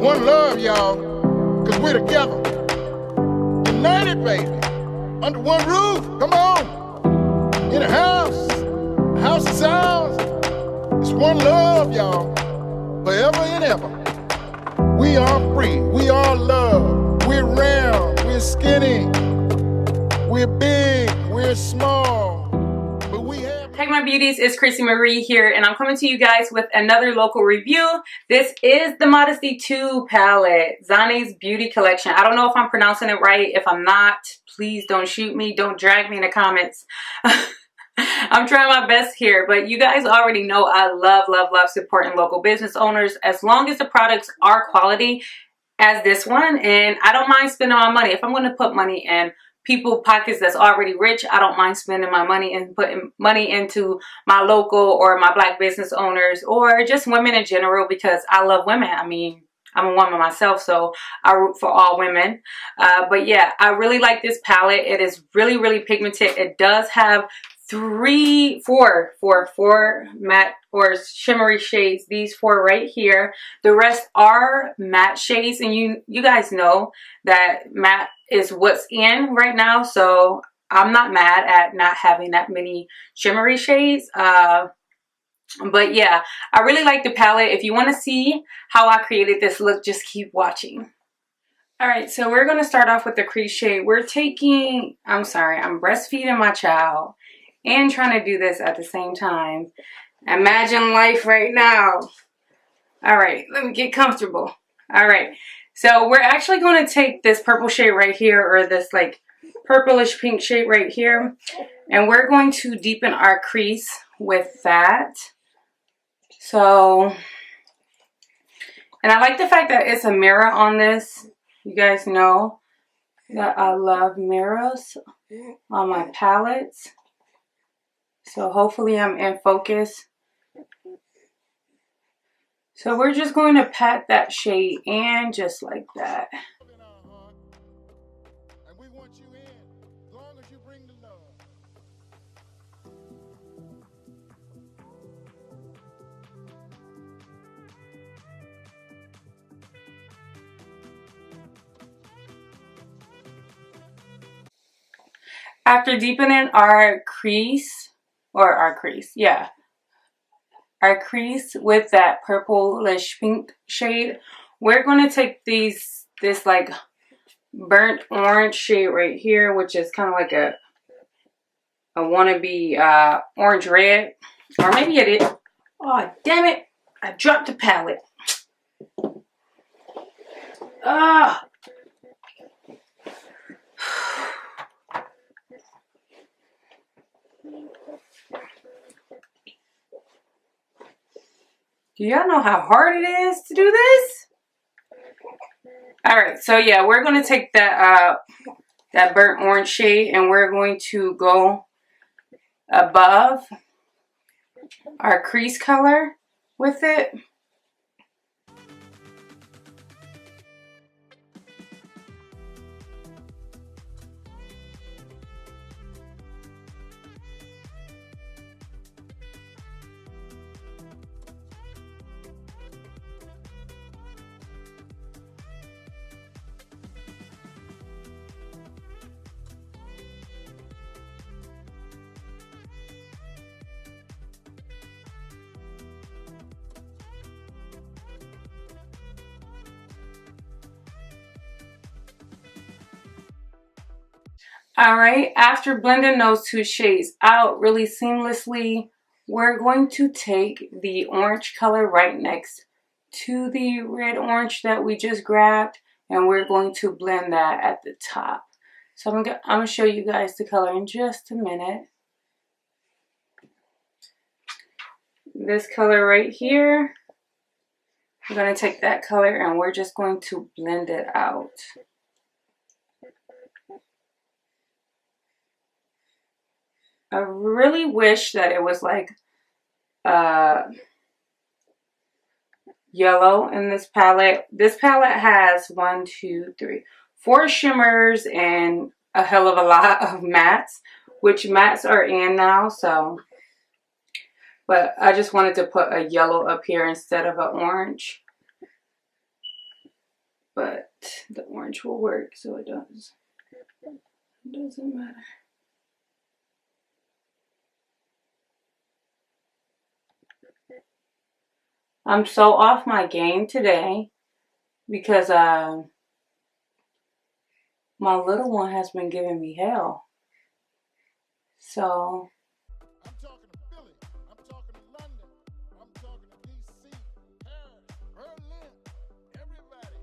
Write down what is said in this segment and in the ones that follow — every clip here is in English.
one love, y'all, because we're together. United, baby. Under one roof. Come on. In a house of sounds. It's one love, y'all. Forever and ever. We are free. We are love. We're round. We're skinny. We're big. We're small. But we have... Hey my beauties, it's Chrissy Marie here, and I'm coming to you guys with another local review. This is the Modesty 2 palette, Zhane's Beauty Collection. I don't know if I'm pronouncing it right. If I'm not, please don't shoot me. Don't drag me in the comments. I'm trying my best here, but you guys already know I love supporting local business owners as long as the products are quality as this one, and I don't mind spending my money. If I'm going to put money in people pockets that's already rich, I don't mind spending my money and putting money into my local or my black business owners or just women in general, because I love women. I mean, I'm a woman myself, so I root for all women. But yeah, I really like this palette. It is really pigmented. It does have four matte or shimmery shades. These four right here. The rest are matte shades, and you guys know that matte is what's in right now, so I'm not mad at not having that many shimmery shades. But yeah, I really like the palette. If you want to see how I created this look, just keep watching. Alright, so we're going to start off with the crease shade. We're taking, I'm breastfeeding my child and trying to do this at the same time. Imagine life right now. Alright, let me get comfortable. Alright, so we're actually going to take this purple shade right here, or this like purplish pink shade right here, and we're going to deepen our crease with that. So, and I like the fact that it's a mirror on this. You guys know that I love mirrors on my palettes. So hopefully I'm in focus. So we're just going to pat that shade in just like that. And we want you in as long as you bring the love. After deepening our crease, our crease with that purplish pink shade, we're going to take this like burnt orange shade right here, which is kind of like a wannabe orange red, or maybe it is. Oh damn it, I dropped the palette. Do y'all know how hard it is to do this? Alright, so yeah, we're going to take that that burnt orange shade, and we're going to go above our crease color with it. Alright, after blending those two shades out really seamlessly, we're going to take the orange color right next to the red orange that we just grabbed, and we're going to blend that at the top. So I'm gonna show you guys the color in just a minute. This color right here, I'm going to take that color and we're just going to blend it out. I really wish that it was like yellow in this palette. This palette has 4 shimmers and a hell of a lot of mattes, which mattes are in now, so. But I just wanted to put a yellow up here instead of an orange. but the orange will work, so it does. It doesn't matter. I'm so off my game today because my little one has been giving me hell. So I'm talking to Philly. I'm talking to London. I'm talking to DC, Paris, Berlin, everybody.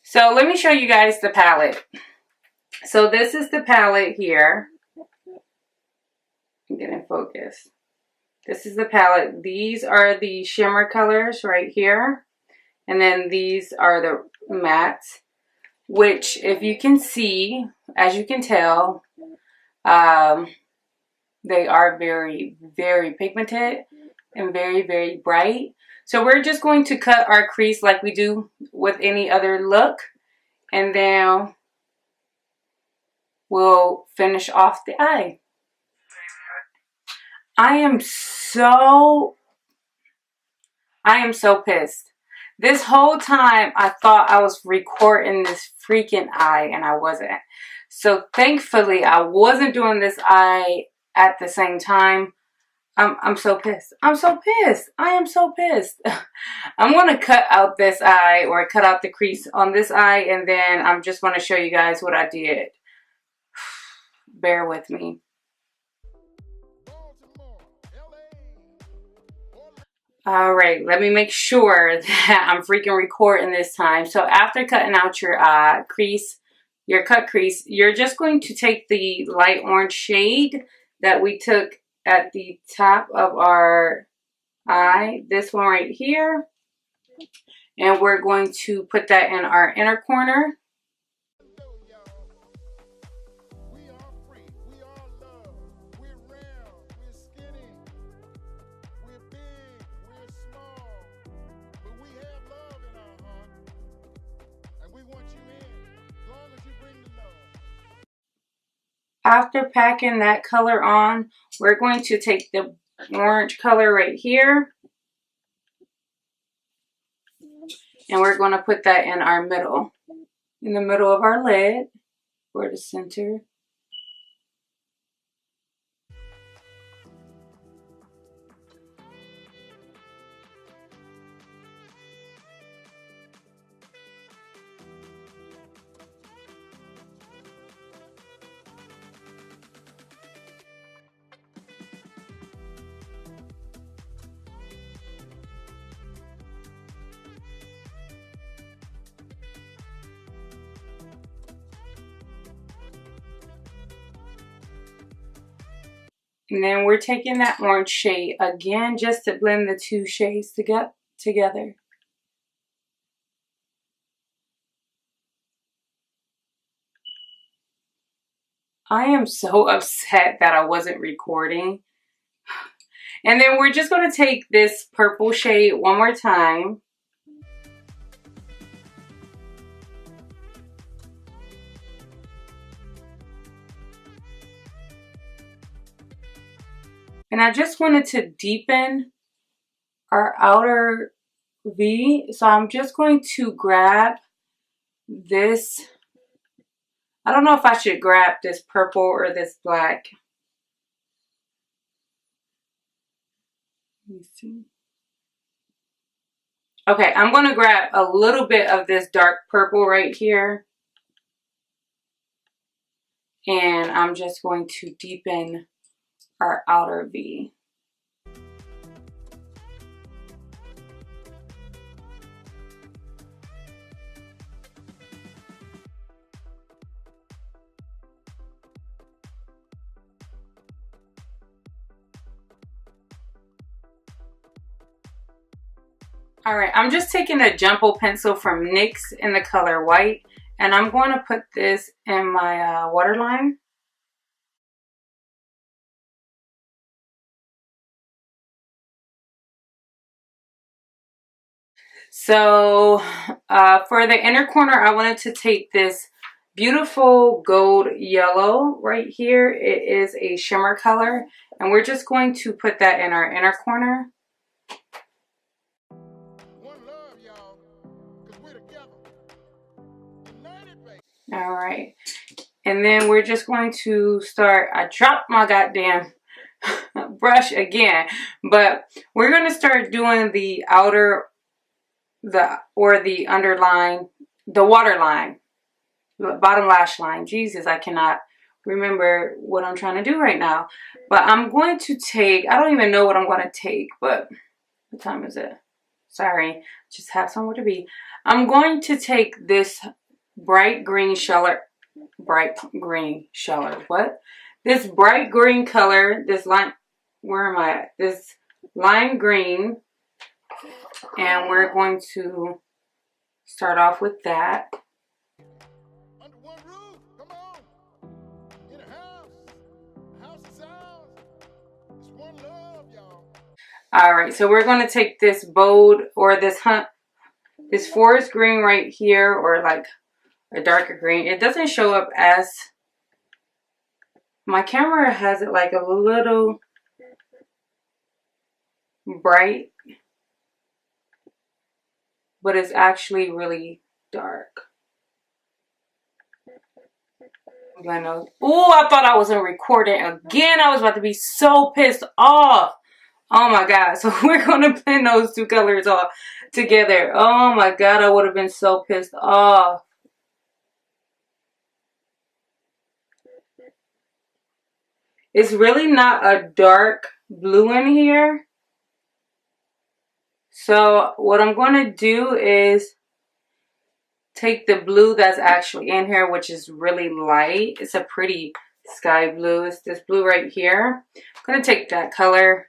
so let me show you guys the palette. So this is the palette here. Get in focus. This is the palette. These are the shimmer colors right here. And then these are the mattes, which if you can see, as you can tell, they are very, very pigmented and very, very bright. So we're just going to cut our crease like we do with any other look. And then we'll finish off the eye. I am so pissed. This whole time I thought I was recording this freaking eye and I wasn't. So thankfully I wasn't doing this eye at the same time. I'm so pissed. I'm so pissed. I am so pissed. I'm going to cut out this eye, or cut out the crease on this eye, and then I'm just going to show you guys what I did. Bear with me. Alright, let me make sure that I'm freaking recording this time. So after cutting out your crease, your cut crease, you're just going to take the light orange shade that we took at the top of our eye, this one right here, and we're going to put that in our inner corner. After packing that color on, we're going to take the orange color right here, and we're going to put that in our middle, in the middle of our lid, or the center. And then we're taking that orange shade again just to blend the two shades together. I am so upset that I wasn't recording. And then we're just going to take this purple shade one more time. And I just wanted to deepen our outer V. So I'm just going to grab this. I don't know if I should grab this purple or this black. Let me see. Okay, I'm going to grab a little bit of this dark purple right here. And I'm just going to deepen our outer V. Alright, I'm just taking a jumbo pencil from NYX in the color white, and I'm going to put this in my waterline. So for the inner corner, I wanted to take this beautiful gold yellow right here. It is a shimmer color, and we're just going to put that in our inner corner. One love, y'all, 'cause we're together. All right. And then we're just going to start. I dropped my goddamn brush again, but we're going to start doing the outer, the underline, the waterline, the bottom lash line. Jesus, I cannot remember what I'm trying to do right now. But I'm going to take, I don't even know what I'm going to take, but what time is it? Sorry, just have somewhere to be. I'm going to take this bright green sheller, what? This bright green color, this line, where am I at? This lime green, and we're going to start off with that. Under one roof, come on. In a house of sounds. It's one love, y'all. All right, so we're going to take this bold, or this forest green right here, or like a darker green. It doesn't show up as, my camera has it like a little bright, but it's actually really dark. Oh, I thought I wasn't recording again. I was about to be so pissed off. Oh my God. So we're going to blend those two colors all together. Oh my God. I would have been so pissed off. It's really not a dark blue in here. So what I'm going to do is take the blue that's actually in here, which is really light. It's a pretty sky blue. It's this blue right here. I'm going to take that color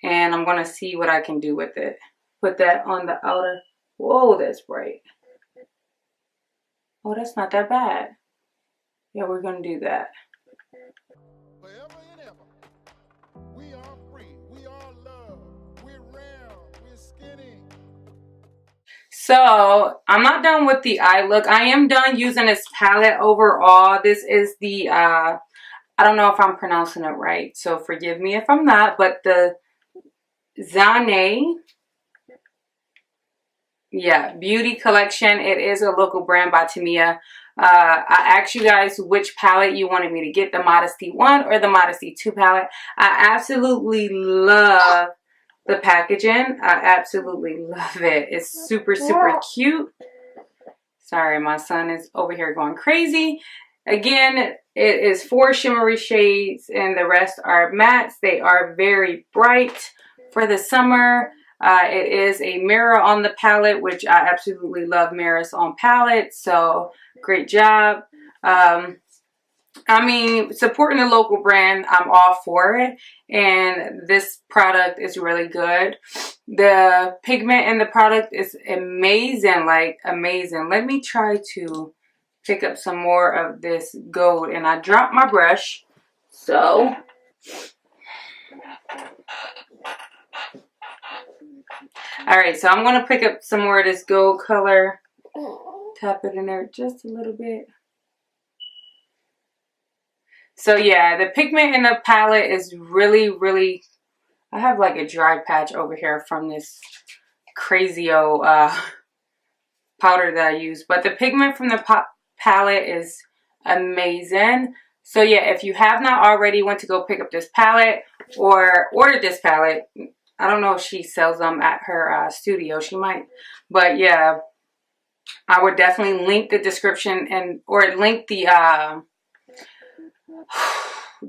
and I'm going to see what I can do with it. Put that on the outer. Whoa, that's bright. Oh, that's not that bad. Yeah, we're going to do that. Forever and ever. We are free. We are love. We're round. We're skinny. So I'm not done with the eye look. I am done using this palette overall. This is the, I don't know if I'm pronouncing it right, so forgive me if I'm not, but the Zhane, yeah, Beauty Collection. It is a local brand by Tamia. I asked you guys which palette you wanted me to get, the Modesty 1 or the Modesty 2 palette. I absolutely love the packaging. I absolutely love it. It's super, super cute. Sorry, my son is over here going crazy. Again, it is 4 shimmery shades and the rest are mattes. They are very bright for the summer. It is a mirror on the palette, which I absolutely love mirrors on palettes. So great job. I mean, supporting a local brand, I'm all for it. And this product is really good. The pigment in the product is amazing, like amazing. Let me try to pick up some more of this gold. And I dropped my brush. So alright, so I'm going to pick up some more of this gold color. Tap it in there just a little bit. So yeah, the pigment in the palette is really, really, I have like a dry patch over here from this crazy old powder that I use. But the pigment from the palette is amazing. So yeah, if you have not already went to go pick up this palette or ordered this palette, I don't know if she sells them at her studio. She might. But yeah, I would definitely link the description and or link the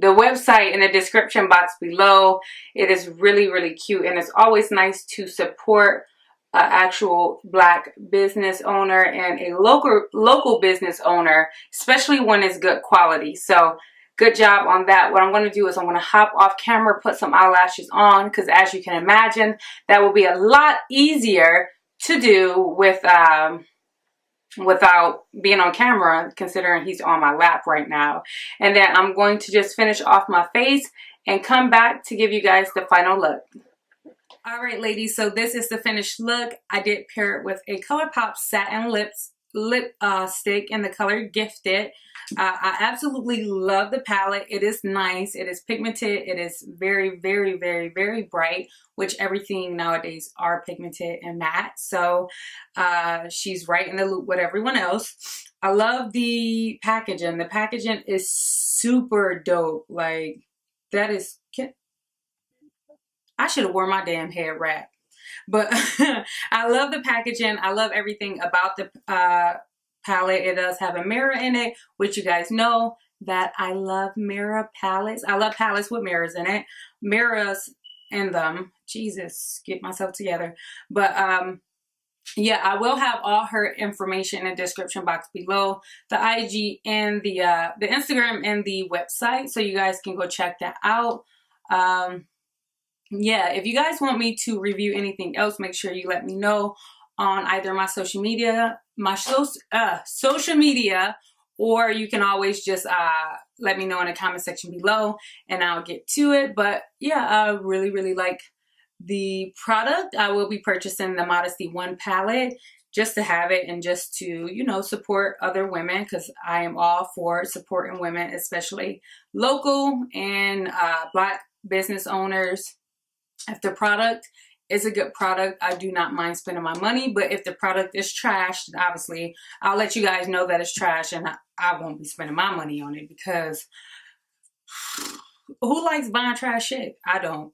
website in the description box below. It is really, really cute, and it's always nice to support an actual Black business owner and a local business owner, especially when it's good quality. So good job on that. What I'm going to do is I'm going to hop off camera, put some eyelashes on, because as you can imagine, that will be a lot easier to do with without being on camera, considering he's on my lap right now. And then I'm going to just finish off my face and come back to give you guys the final look. All right, ladies, so this is the finished look. I did pair it with a ColourPop Satin lipstick in the color Gifted. I absolutely love the palette. It is nice. It is pigmented. It is very, very, very, very bright, which everything nowadays are pigmented and matte. So she's right in the loop with everyone else. I love the packaging. The packaging is super dope. Like, that is... I should have worn my damn head wrap. But I love the packaging. I love everything about the palette. It does have a mirror in it, which you guys know that I love mirror palettes. I love palettes with mirrors in it. Mirrors in them. Jesus, get myself together. But yeah, I will have all her information in the description box below. The IG and the Instagram and the website, so you guys can go check that out. Yeah, if you guys want me to review anything else, make sure you let me know on either my social media, or you can always just let me know in the comment section below and I'll get to it. But yeah, I really, really like the product. I will be purchasing the Modesty 1 palette just to have it and just to, you know, support other women, because I am all for supporting women, especially local and Black business owners. If the product is a good product, I do not mind spending my money. But if the product is trash, then obviously I'll let you guys know that it's trash, and I won't be spending my money on it, because who likes buying trash shit? I don't.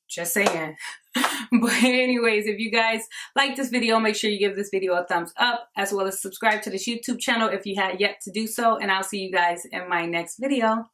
Just saying. But anyways, if you guys like this video, make sure you give this video a thumbs up, as well as subscribe to this YouTube channel if you had yet to do so. And I'll see you guys in my next video.